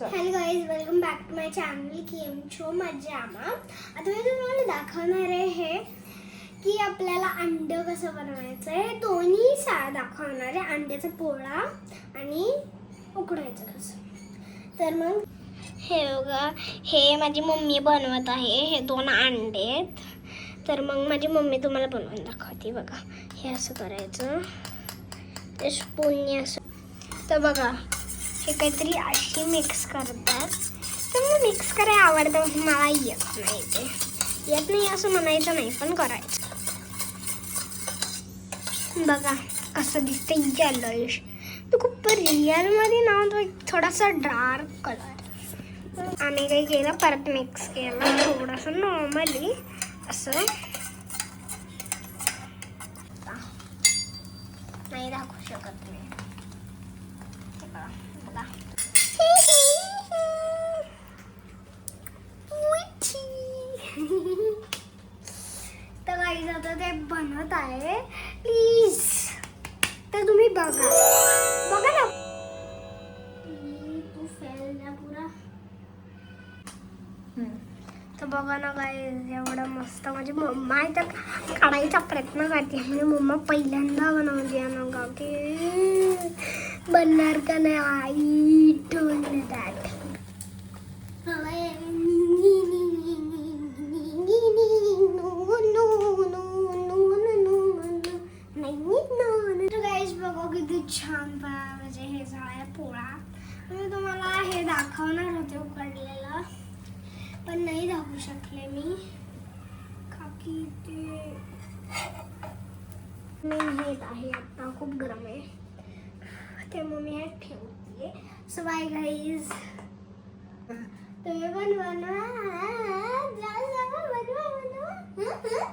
Hello guys, welcome back to my channel केम शो मजामा. आता मी तुम्हाला दाखवणार आहे की आपल्याला अंड कसं बनवायचं आहे. दोन्ही दाखवणार आहे, अंड्याचा पोळा आणि उकडायचं कसं. तर मग हे बघा, हे माझी मम्मी बनवत आहे. हे 2 अंडे आहेत. तर मग माझी मम्मी तुम्हाला बनवून दाखवते. बघा, हे असं करायचं, ते स्पूनने असं. तर बघा, हे काहीतरी अशी मिक्स करतात. तर मला मिक्स करायला आवडतं, मला येत नाही. ते येत नाही असं म्हणायचं नाही, पण करायचं. बघा कसं दिसतं येलोइश. तो खूप रिअलमध्ये ना तो एक थोडासा डार्क कलर. आम्ही काही केलं, परत मिक्स केलं थोडंसं नॉर्मली असं. नाही दाखवू शकत मी. बघा, तर गाईज आता ते बनत आहे. प्लीज तर तुम्ही बघा ना. तू फेल ना पुरा. तर बघा ना गाईज, एवढं मस्त. माझी मम्मा आहे तर काढायचा प्रयत्न करते. म्हणजे मम्मा पहिल्यांदा बनवते ना का की बनणार का नाही. I told that. बघा किती छान म्हणजे हे झालं पोळा. मी तुम्हाला हे दाखवणार होते उकडलेलं, पण नाही दाखवू शकले मी का की ते हेट आहे. आता खूप गरम आहे, त्यामुळे मी हे ठेवते. सो बाय गाईज, तुम्ही पण बनवा. बनवा.